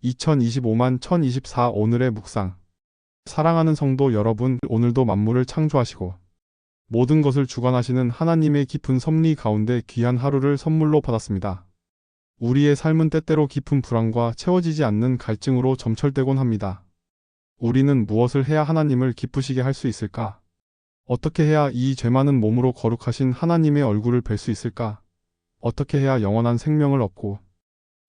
2025만 1024 오늘의 묵상. 사랑하는 성도 여러분, 오늘도 만물을 창조하시고 모든 것을 주관하시는 하나님의 깊은 섭리 가운데 귀한 하루를 선물로 받았습니다. 우리의 삶은 때때로 깊은 불안과 채워지지 않는 갈증으로 점철되곤 합니다. 우리는 무엇을 해야 하나님을 기쁘시게 할 수 있을까? 어떻게 해야 이 죄 많은 몸으로 거룩하신 하나님의 얼굴을 뵐 수 있을까? 어떻게 해야 영원한 생명을 얻고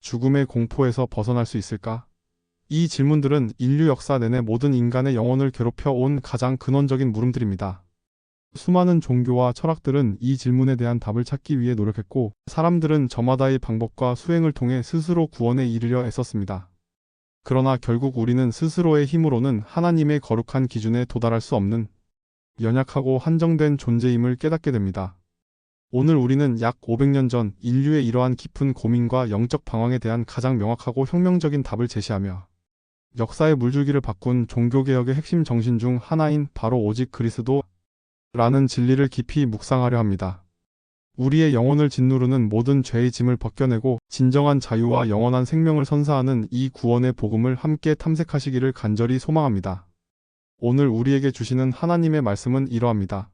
죽음의 공포에서 벗어날 수 있을까? 이 질문들은 인류 역사 내내 모든 인간의 영혼을 괴롭혀 온 가장 근원적인 물음들입니다. 수많은 종교와 철학들은 이 질문에 대한 답을 찾기 위해 노력했고, 사람들은 저마다의 방법과 수행을 통해 스스로 구원에 이르려 애썼습니다. 그러나 결국 우리는 스스로의 힘으로는 하나님의 거룩한 기준에 도달할 수 없는 연약하고 한정된 존재임을 깨닫게 됩니다. 오늘 우리는 약 500년 전 인류의 이러한 깊은 고민과 영적 방황에 대한 가장 명확하고 혁명적인 답을 제시하며 역사의 물줄기를 바꾼 종교개혁의 핵심 정신 중 하나인 바로 오직 그리스도라는 진리를 깊이 묵상하려 합니다. 우리의 영혼을 짓누르는 모든 죄의 짐을 벗겨내고 진정한 자유와 영원한 생명을 선사하는 이 구원의 복음을 함께 탐색하시기를 간절히 소망합니다. 오늘 우리에게 주시는 하나님의 말씀은 이러합니다.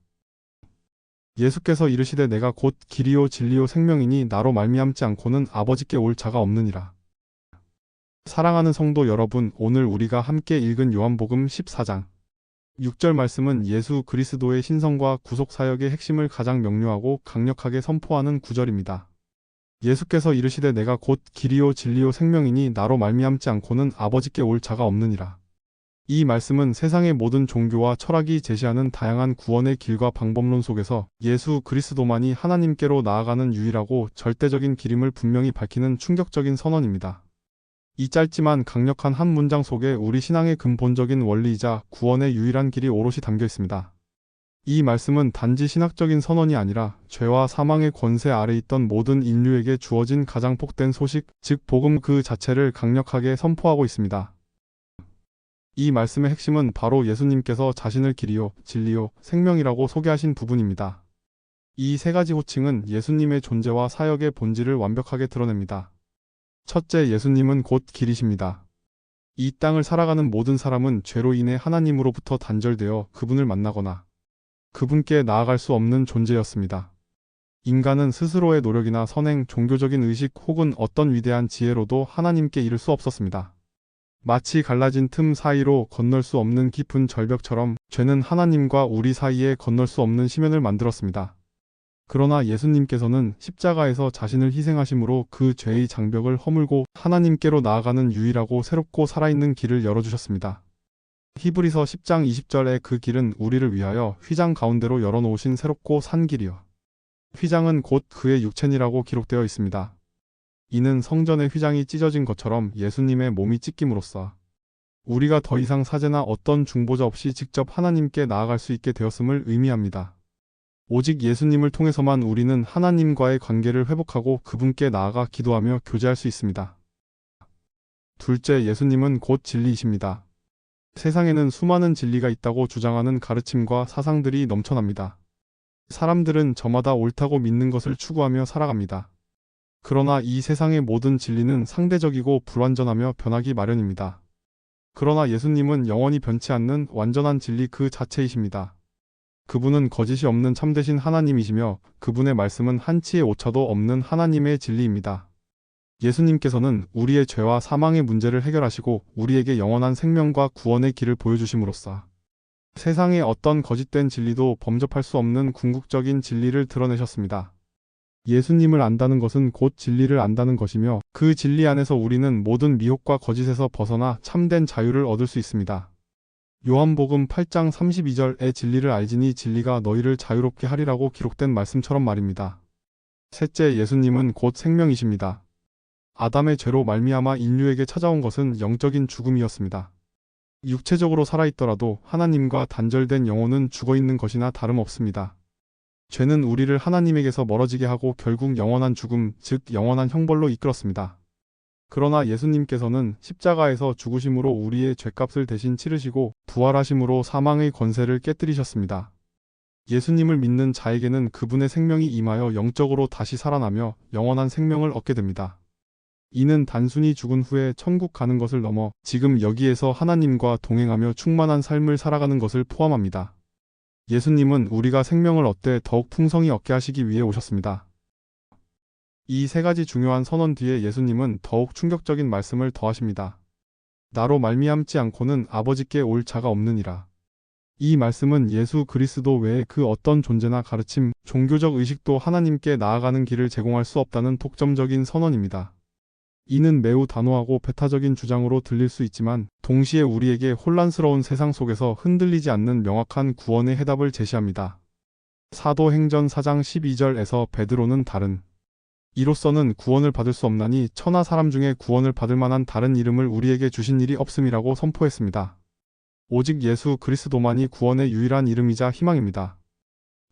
예수께서 이르시되 내가 곧 길이요 진리요 생명이니 나로 말미암지 않고는 아버지께 올 자가 없느니라. 사랑하는 성도 여러분, 오늘 우리가 함께 읽은 요한복음 14장 6절 말씀은 예수 그리스도의 신성과 구속 사역의 핵심을 가장 명료하고 강력하게 선포하는 구절입니다. 예수께서 이르시되 내가 곧 길이요 진리요 생명이니 나로 말미암지 않고는 아버지께 올 자가 없느니라. 이 말씀은 세상의 모든 종교와 철학이 제시하는 다양한 구원의 길과 방법론 속에서 예수 그리스도만이 하나님께로 나아가는 유일하고 절대적인 길임을 분명히 밝히는 충격적인 선언입니다. 이 짧지만 강력한 한 문장 속에 우리 신앙의 근본적인 원리이자 구원의 유일한 길이 오롯이 담겨 있습니다. 이 말씀은 단지 신학적인 선언이 아니라 죄와 사망의 권세 아래 있던 모든 인류에게 주어진 가장 복된 소식, 즉 복음 그 자체를 강력하게 선포하고 있습니다. 이 말씀의 핵심은 바로 예수님께서 자신을 길이요, 진리요, 생명이라고 소개하신 부분입니다. 이 세 가지 호칭은 예수님의 존재와 사역의 본질을 완벽하게 드러냅니다. 첫째, 예수님은 곧 길이십니다. 이 땅을 살아가는 모든 사람은 죄로 인해 하나님으로부터 단절되어 그분을 만나거나 그분께 나아갈 수 없는 존재였습니다. 인간은 스스로의 노력이나 선행, 종교적인 의식 혹은 어떤 위대한 지혜로도 하나님께 이를 수 없었습니다. 마치 갈라진 틈 사이로 건널 수 없는 깊은 절벽처럼 죄는 하나님과 우리 사이에 건널 수 없는 심연을 만들었습니다. 그러나 예수님께서는 십자가에서 자신을 희생하심으로 그 죄의 장벽을 허물고 하나님께로 나아가는 유일하고 새롭고 살아있는 길을 열어주셨습니다. 히브리서 10장 20절에 그 길은 우리를 위하여 휘장 가운데로 열어놓으신 새롭고 산 길이요. 휘장은 곧 그의 육체니라고 기록되어 있습니다. 이는 성전의 휘장이 찢어진 것처럼 예수님의 몸이 찢김으로써 우리가 더 이상 사제나 어떤 중보자 없이 직접 하나님께 나아갈 수 있게 되었음을 의미합니다. 오직 예수님을 통해서만 우리는 하나님과의 관계를 회복하고 그분께 나아가 기도하며 교제할 수 있습니다. 둘째, 예수님은 곧 진리이십니다. 세상에는 수많은 진리가 있다고 주장하는 가르침과 사상들이 넘쳐납니다. 사람들은 저마다 옳다고 믿는 것을 추구하며 살아갑니다. 그러나 이 세상의 모든 진리는 상대적이고 불완전하며 변하기 마련입니다. 그러나 예수님은 영원히 변치 않는 완전한 진리 그 자체이십니다. 그분은 거짓이 없는 참되신 하나님이시며 그분의 말씀은 한치의 오차도 없는 하나님의 진리입니다. 예수님께서는 우리의 죄와 사망의 문제를 해결하시고 우리에게 영원한 생명과 구원의 길을 보여주심으로써 세상의 어떤 거짓된 진리도 범접할 수 없는 궁극적인 진리를 드러내셨습니다. 예수님을 안다는 것은 곧 진리를 안다는 것이며 그 진리 안에서 우리는 모든 미혹과 거짓에서 벗어나 참된 자유를 얻을 수 있습니다. 요한복음 8장 32절의 진리를 알지니 진리가 너희를 자유롭게 하리라고 기록된 말씀처럼 말입니다. 셋째, 예수님은 곧 생명이십니다. 아담의 죄로 말미암아 인류에게 찾아온 것은 영적인 죽음이었습니다. 육체적으로 살아있더라도 하나님과 단절된 영혼은 죽어있는 것이나 다름없습니다. 죄는 우리를 하나님에게서 멀어지게 하고 결국 영원한 죽음, 즉 영원한 형벌로 이끌었습니다. 그러나 예수님께서는 십자가에서 죽으심으로 우리의 죄값을 대신 치르시고 부활하심으로 사망의 권세를 깨뜨리셨습니다. 예수님을 믿는 자에게는 그분의 생명이 임하여 영적으로 다시 살아나며 영원한 생명을 얻게 됩니다. 이는 단순히 죽은 후에 천국 가는 것을 넘어 지금 여기에서 하나님과 동행하며 충만한 삶을 살아가는 것을 포함합니다. 예수님은 우리가 생명을 얻되 더욱 풍성히 얻게 하시기 위해 오셨습니다. 이 세 가지 중요한 선언 뒤에 예수님은 더욱 충격적인 말씀을 더하십니다. 나로 말미암지 않고는 아버지께 올 자가 없느니라. 이 말씀은 예수 그리스도 외에 그 어떤 존재나 가르침, 종교적 의식도 하나님께 나아가는 길을 제공할 수 없다는 독점적인 선언입니다. 이는 매우 단호하고 배타적인 주장으로 들릴 수 있지만 동시에 우리에게 혼란스러운 세상 속에서 흔들리지 않는 명확한 구원의 해답을 제시합니다. 사도행전 4장 12절에서 베드로는 다른 이로서는 구원을 받을 수 없나니 천하 사람 중에 구원을 받을 만한 다른 이름을 우리에게 주신 일이 없음이라고 선포했습니다. 오직 예수 그리스도만이 구원의 유일한 이름이자 희망입니다.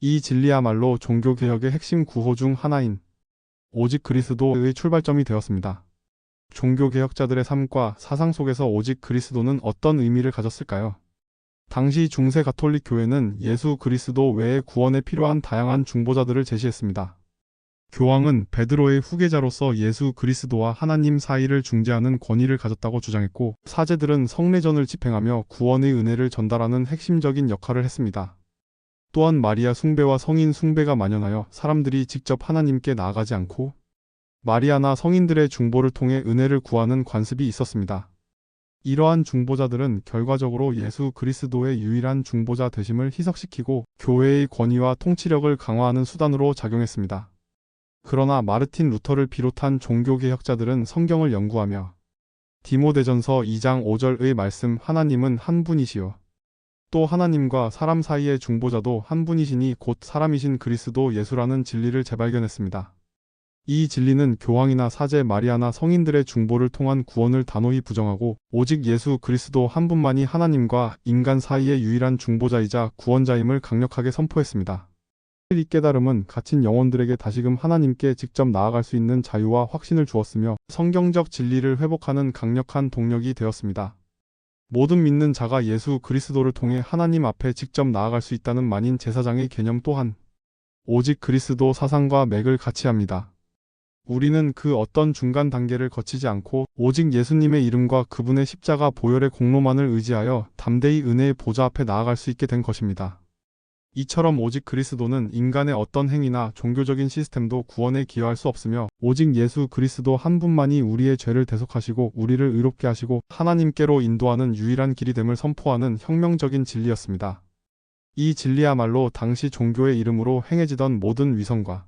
이 진리야말로 종교개혁의 핵심 구호 중 하나인 오직 그리스도의 출발점이 되었습니다. 종교개혁자들의 삶과 사상 속에서 오직 그리스도는 어떤 의미를 가졌을까요? 당시 중세 가톨릭 교회는 예수 그리스도 외에 구원에 필요한 다양한 중보자들을 제시했습니다. 교황은 베드로의 후계자로서 예수 그리스도와 하나님 사이를 중재하는 권위를 가졌다고 주장했고, 사제들은 성례전을 집행하며 구원의 은혜를 전달하는 핵심적인 역할을 했습니다. 또한 마리아 숭배와 성인 숭배가 만연하여 사람들이 직접 하나님께 나아가지 않고 마리아나 성인들의 중보를 통해 은혜를 구하는 관습이 있었습니다. 이러한 중보자들은 결과적으로 예수 그리스도의 유일한 중보자 되심을 희석시키고 교회의 권위와 통치력을 강화하는 수단으로 작용했습니다. 그러나 마르틴 루터를 비롯한 종교개혁자들은 성경을 연구하며 디모데전서 2장 5절의 말씀 하나님은 한 분이시요 또 하나님과 사람 사이의 중보자도 한 분이시니 곧 사람이신 그리스도 예수라는 진리를 재발견했습니다. 이 진리는 교황이나 사제 마리아나 성인들의 중보를 통한 구원을 단호히 부정하고 오직 예수 그리스도 한 분만이 하나님과 인간 사이의 유일한 중보자이자 구원자임을 강력하게 선포했습니다. 이 깨달음은 갇힌 영혼들에게 다시금 하나님께 직접 나아갈 수 있는 자유와 확신을 주었으며 성경적 진리를 회복하는 강력한 동력이 되었습니다. 모든 믿는 자가 예수 그리스도를 통해 하나님 앞에 직접 나아갈 수 있다는 만인 제사장의 개념 또한 오직 그리스도 사상과 맥을 같이 합니다. 우리는 그 어떤 중간 단계를 거치지 않고 오직 예수님의 이름과 그분의 십자가 보혈의 공로만을 의지하여 담대히 은혜의 보좌 앞에 나아갈 수 있게 된 것입니다. 이처럼 오직 그리스도는 인간의 어떤 행위나 종교적인 시스템도 구원에 기여할 수 없으며 오직 예수 그리스도 한 분만이 우리의 죄를 대속하시고 우리를 의롭게 하시고 하나님께로 인도하는 유일한 길이 됨을 선포하는 혁명적인 진리였습니다. 이 진리야말로 당시 종교의 이름으로 행해지던 모든 위선과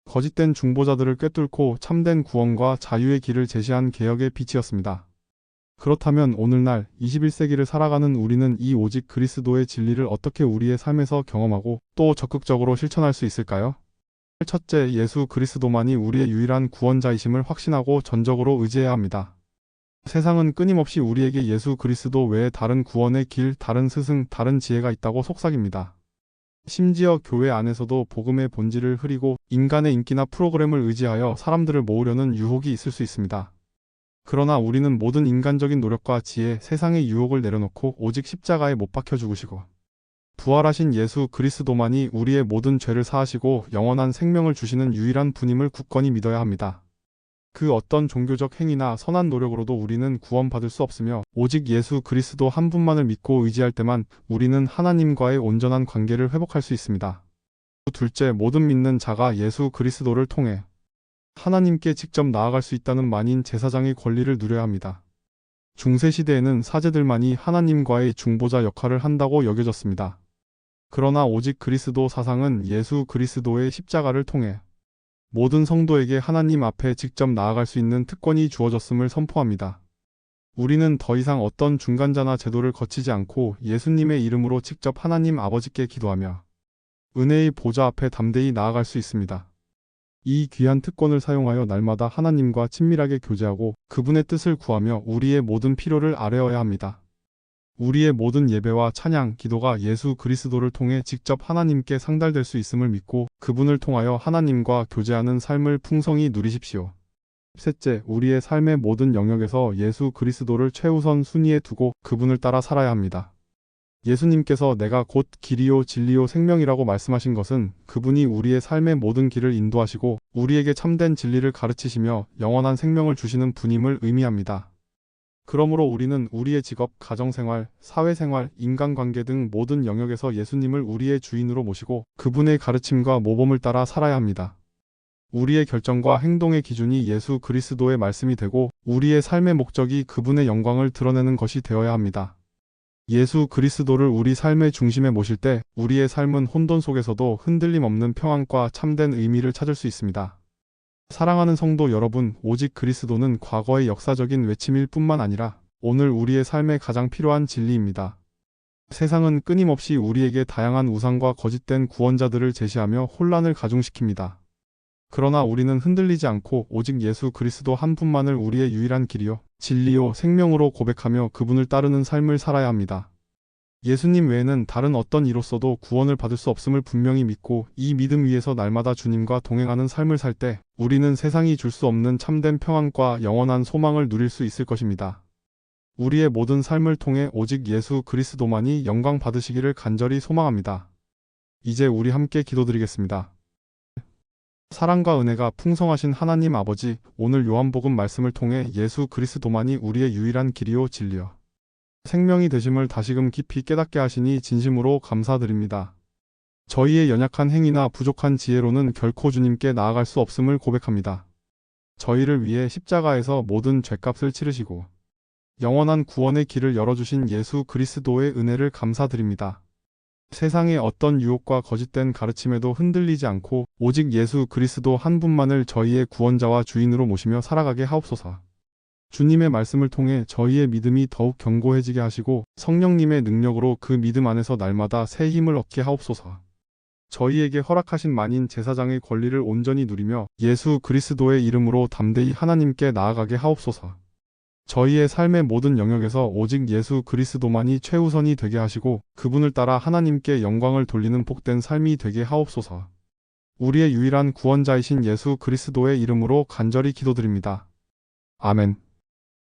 거짓된 중보자들을 꿰뚫고 참된 구원과 자유의 길을 제시한 개혁의 빛이었습니다. 그렇다면 오늘날 21세기를 살아가는 우리는 이 오직 그리스도의 진리를 어떻게 우리의 삶에서 경험하고 또 적극적으로 실천할 수 있을까요? 첫째, 예수 그리스도만이 우리의 유일한 구원자이심을 확신하고 전적으로 의지해야 합니다. 세상은 끊임없이 우리에게 예수 그리스도 외에 다른 구원의 길, 다른 스승, 다른 지혜가 있다고 속삭입니다. 심지어 교회 안에서도 복음의 본질을 흐리고 인간의 인기나 프로그램을 의지하여 사람들을 모으려는 유혹이 있을 수 있습니다. 그러나 우리는 모든 인간적인 노력과 지혜, 세상의 유혹을 내려놓고 오직 십자가에 못 박혀 죽으시고 부활하신 예수 그리스도만이 우리의 모든 죄를 사하시고 영원한 생명을 주시는 유일한 분임을 굳건히 믿어야 합니다. 그 어떤 종교적 행위나 선한 노력으로도 우리는 구원받을 수 없으며 오직 예수 그리스도 한 분만을 믿고 의지할 때만 우리는 하나님과의 온전한 관계를 회복할 수 있습니다. 둘째, 모든 믿는 자가 예수 그리스도를 통해 하나님께 직접 나아갈 수 있다는 만인 제사장의 권리를 누려야 합니다. 중세시대에는 사제들만이 하나님과의 중보자 역할을 한다고 여겨졌습니다. 그러나 오직 그리스도 사상은 예수 그리스도의 십자가를 통해 모든 성도에게 하나님 앞에 직접 나아갈 수 있는 특권이 주어졌음을 선포합니다. 우리는 더 이상 어떤 중간자나 제도를 거치지 않고 예수님의 이름으로 직접 하나님 아버지께 기도하며 은혜의 보좌 앞에 담대히 나아갈 수 있습니다. 이 귀한 특권을 사용하여 날마다 하나님과 친밀하게 교제하고 그분의 뜻을 구하며 우리의 모든 필요를 아뢰어야 합니다. 우리의 모든 예배와 찬양, 기도가 예수 그리스도를 통해 직접 하나님께 상달될 수 있음을 믿고 그분을 통하여 하나님과 교제하는 삶을 풍성히 누리십시오. 셋째, 우리의 삶의 모든 영역에서 예수 그리스도를 최우선 순위에 두고 그분을 따라 살아야 합니다. 예수님께서 내가 곧 길이요 진리요 생명이라고 말씀하신 것은 그분이 우리의 삶의 모든 길을 인도하시고 우리에게 참된 진리를 가르치시며 영원한 생명을 주시는 분임을 의미합니다. 그러므로 우리는 우리의 직업, 가정생활, 사회생활, 인간관계 등 모든 영역에서 예수님을 우리의 주인으로 모시고 그분의 가르침과 모범을 따라 살아야 합니다. 우리의 결정과 행동의 기준이 예수 그리스도의 말씀이 되고 우리의 삶의 목적이 그분의 영광을 드러내는 것이 되어야 합니다. 예수 그리스도를 우리 삶의 중심에 모실 때 우리의 삶은 혼돈 속에서도 흔들림 없는 평안과 참된 의미를 찾을 수 있습니다. 사랑하는 성도 여러분, 오직 그리스도는 과거의 역사적인 외침일 뿐만 아니라 오늘 우리의 삶에 가장 필요한 진리입니다. 세상은 끊임없이 우리에게 다양한 우상과 거짓된 구원자들을 제시하며 혼란을 가중시킵니다. 그러나 우리는 흔들리지 않고 오직 예수 그리스도 한 분만을 우리의 유일한 길이요, 진리요, 생명으로 고백하며 그분을 따르는 삶을 살아야 합니다. 예수님 외에는 다른 어떤 이로서도 구원을 받을 수 없음을 분명히 믿고 이 믿음 위에서 날마다 주님과 동행하는 삶을 살 때 우리는 세상이 줄 수 없는 참된 평안과 영원한 소망을 누릴 수 있을 것입니다. 우리의 모든 삶을 통해 오직 예수 그리스도만이 영광 받으시기를 간절히 소망합니다. 이제 우리 함께 기도드리겠습니다. 사랑과 은혜가 풍성하신 하나님 아버지, 오늘 요한복음 말씀을 통해 예수 그리스도만이 우리의 유일한 길이요 진리요 생명이 되심을 다시금 깊이 깨닫게 하시니 진심으로 감사드립니다. 저희의 연약한 행위나 부족한 지혜로는 결코 주님께 나아갈 수 없음을 고백합니다. 저희를 위해 십자가에서 모든 죄값을 치르시고 영원한 구원의 길을 열어주신 예수 그리스도의 은혜를 감사드립니다. 세상의 어떤 유혹과 거짓된 가르침에도 흔들리지 않고 오직 예수 그리스도 한 분만을 저희의 구원자와 주인으로 모시며 살아가게 하옵소서. 주님의 말씀을 통해 저희의 믿음이 더욱 견고해지게 하시고 성령님의 능력으로 그 믿음 안에서 날마다 새 힘을 얻게 하옵소서. 저희에게 허락하신 만인 제사장의 권리를 온전히 누리며 예수 그리스도의 이름으로 담대히 하나님께 나아가게 하옵소서. 저희의 삶의 모든 영역에서 오직 예수 그리스도만이 최우선이 되게 하시고 그분을 따라 하나님께 영광을 돌리는 복된 삶이 되게 하옵소서. 우리의 유일한 구원자이신 예수 그리스도의 이름으로 간절히 기도드립니다. 아멘.